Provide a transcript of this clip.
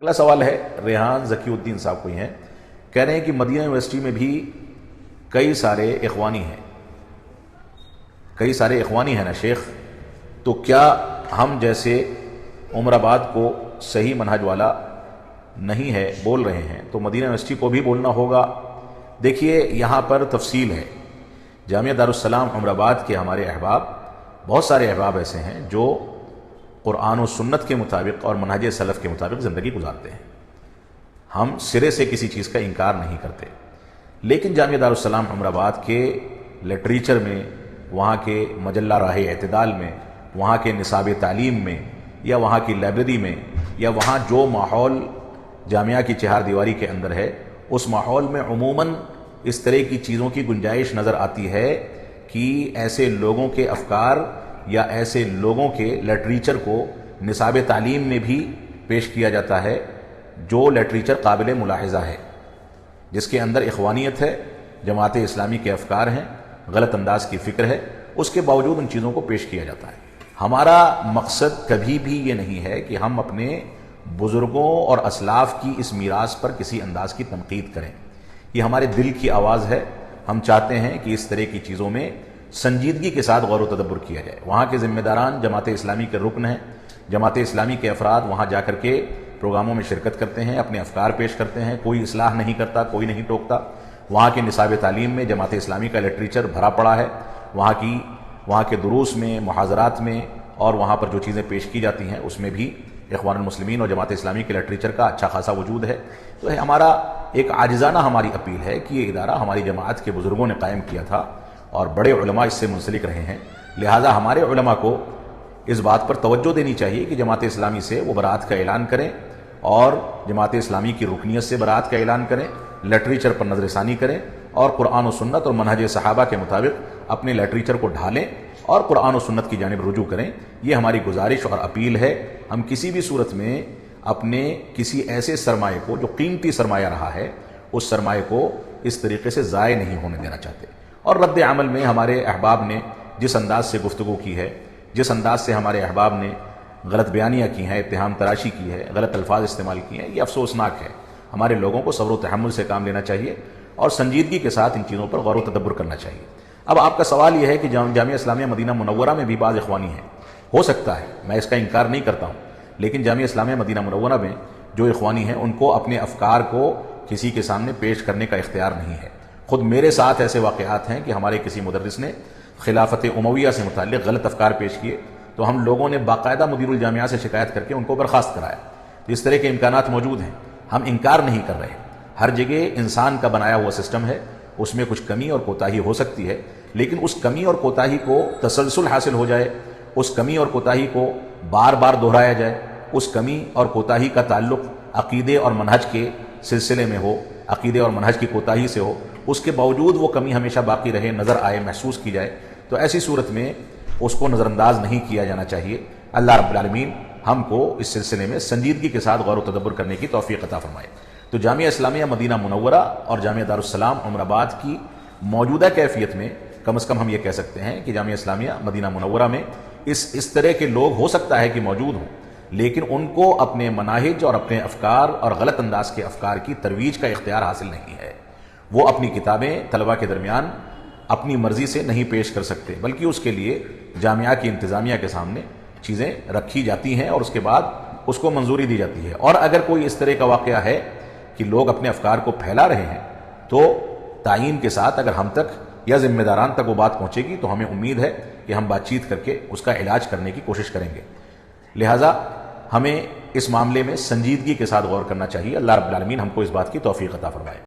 اگلا سوال ہے ریحان ذکی الدین صاحب کو ہی ہیں، کہہ رہے ہیں کہ مدینہ یونیورسٹی میں بھی کئی سارے اخوانی ہیں نا شیخ، تو کیا ہم جیسے عمر آباد کو صحیح منہج والا نہیں ہے بول رہے ہیں تو مدینہ یونیورسٹی کو بھی بولنا ہوگا؟ دیکھیے یہاں پر تفصیل ہے۔ جامعہ دارالسلام عمر آباد کے ہمارے احباب، بہت سارے احباب ایسے ہیں جو قرآن و سنت کے مطابق اور منہج سلف کے مطابق زندگی گزارتے ہیں۔ ہم سرے سے کسی چیز کا انکار نہیں کرتے، لیکن جامعہ دارالسلام عمر آباد کے لٹریچر میں، وہاں کے مجلہ راہ اعتدال میں، وہاں کے نصاب تعلیم میں، یا وہاں کی لائبریری میں، یا وہاں جو ماحول جامعہ کی چہار دیواری کے اندر ہے، اس ماحول میں عموماً اس طرح کی چیزوں کی گنجائش نظر آتی ہے کہ ایسے لوگوں کے افکار یا ایسے لوگوں کے لٹریچر کو نصاب تعلیم میں بھی پیش کیا جاتا ہے، جو لٹریچر قابل ملاحظہ ہے، جس کے اندر اخوانیت ہے، جماعت اسلامی کے افکار ہیں، غلط انداز کی فکر ہے، اس کے باوجود ان چیزوں کو پیش کیا جاتا ہے۔ ہمارا مقصد کبھی بھی یہ نہیں ہے کہ ہم اپنے بزرگوں اور اسلاف کی اس میراث پر کسی انداز کی تنقید کریں۔ یہ ہمارے دل کی آواز ہے۔ ہم چاہتے ہیں کہ اس طرح کی چیزوں میں سنجیدگی کے ساتھ غور و تدبر کیا جائے۔ وہاں کے ذمہ داران جماعت اسلامی کے رکن ہیں، جماعت اسلامی کے افراد وہاں جا کر کے پروگراموں میں شرکت کرتے ہیں، اپنے افکار پیش کرتے ہیں، کوئی اصلاح نہیں کرتا، کوئی نہیں ٹوکتا۔ وہاں کے نصاب تعلیم میں جماعت اسلامی کا لٹریچر بھرا پڑا ہے، وہاں کے دروس میں، محاضرات میں، اور وہاں پر جو چیزیں پیش کی جاتی ہیں اس میں بھی اخوان المسلمین اور جماعت اسلامی کے لٹریچر کا اچھا خاصا وجود ہے۔ تو ہمارا ایک عاجزانہ ہماری اپیل ہے کہ یہ ادارہ ہماری جماعت کے بزرگوں نے قائم کیا تھا اور بڑے علماء اس سے منسلک رہے ہیں، لہٰذا ہمارے علماء کو اس بات پر توجہ دینی چاہیے کہ جماعت اسلامی سے وہ برات کا اعلان کریں اور جماعت اسلامی کی رکنیت سے برات کا اعلان کریں، لٹریچر پر نظر ثانی کریں اور قرآن و سنت اور منہج صحابہ کے مطابق اپنے لٹریچر کو ڈھالیں اور قرآن و سنت کی جانب رجوع کریں۔ یہ ہماری گزارش اور اپیل ہے۔ ہم کسی بھی صورت میں اپنے کسی ایسے سرمایہ کو جو قیمتی سرمایہ رہا ہے، اس سرمایہ کو اس طریقے سے ضائع نہیں ہونے دینا چاہتے۔ اور رد عمل میں ہمارے احباب نے جس انداز سے گفتگو کی ہے، جس انداز سے ہمارے احباب نے غلط بیانیاں کی ہیں، اتہام تراشی کی ہے، غلط الفاظ استعمال کیے ہیں، یہ افسوسناک ہے۔ ہمارے لوگوں کو صبر و تحمل سے کام لینا چاہیے اور سنجیدگی کے ساتھ ان چیزوں پر غور و تدبر کرنا چاہیے۔ اب آپ کا سوال یہ ہے کہ جامعہ اسلامیہ مدینہ منورہ میں بھی بعض اخوانی ہیں۔ ہو سکتا ہے، میں اس کا انکار نہیں کرتا ہوں، لیکن جامعہ اسلامیہ مدینہ منورہ میں جو اخوانی ہیں ان کو اپنے افکار کو کسی کے سامنے پیش کرنے کا اختیار نہیں ہے۔ خود میرے ساتھ ایسے واقعات ہیں کہ ہمارے کسی مدرس نے خلافت امویہ سے متعلق غلط افکار پیش کیے تو ہم لوگوں نے باقاعدہ مدیر الجامعہ سے شکایت کر کے ان کو برخاست کرایا۔ اس طرح کے امکانات موجود ہیں، ہم انکار نہیں کر رہے۔ ہر جگہ انسان کا بنایا ہوا سسٹم ہے، اس میں کچھ کمی اور کوتاہی ہو سکتی ہے، لیکن اس کمی اور کوتاہی کو تسلسل حاصل ہو جائے، اس کمی اور کوتاہی کو بار بار دہرایا جائے، اس کمی اور کوتاہی کا تعلق عقیدے اور منہج کے سلسلے میں ہو، عقیدے اور منہج کی کوتاہی سے ہو، اس کے باوجود وہ کمی ہمیشہ باقی رہے، نظر آئے، محسوس کی جائے، تو ایسی صورت میں اس کو نظر انداز نہیں کیا جانا چاہیے۔ اللہ رب العالمین ہم کو اس سلسلے میں سنجیدگی کے ساتھ غور و تدبر کرنے کی توفیق عطا فرمائے۔ تو جامعہ اسلامیہ مدینہ منورہ اور جامعہ دارالسلام عمر آباد کی موجودہ کیفیت میں کم از کم ہم یہ کہہ سکتے ہیں کہ جامعہ اسلامیہ مدینہ منورہ میں اس طرح کے لوگ ہو سکتا ہے کہ موجود ہوں، لیکن ان کو اپنے مناہج اور اپنے افکار اور غلط انداز کے افکار کی ترویج کا اختیار حاصل نہیں ہے۔ وہ اپنی کتابیں طلباء کے درمیان اپنی مرضی سے نہیں پیش کر سکتے، بلکہ اس کے لیے جامعہ کی انتظامیہ کے سامنے چیزیں رکھی جاتی ہیں اور اس کے بعد اس کو منظوری دی جاتی ہے۔ اور اگر کوئی اس طرح کا واقعہ ہے کہ لوگ اپنے افکار کو پھیلا رہے ہیں تو تعین کے ساتھ اگر ہم تک یا ذمہ داران تک وہ بات پہنچے گی تو ہمیں امید ہے کہ ہم بات چیت کر کے اس کا علاج کرنے کی کوشش کریں گے۔ لہٰذا ہمیں اس معاملے میں سنجیدگی کے ساتھ غور کرنا چاہیے۔ اللہ رب العالمین ہم کو اس بات کی توفیق عطا فرمائے۔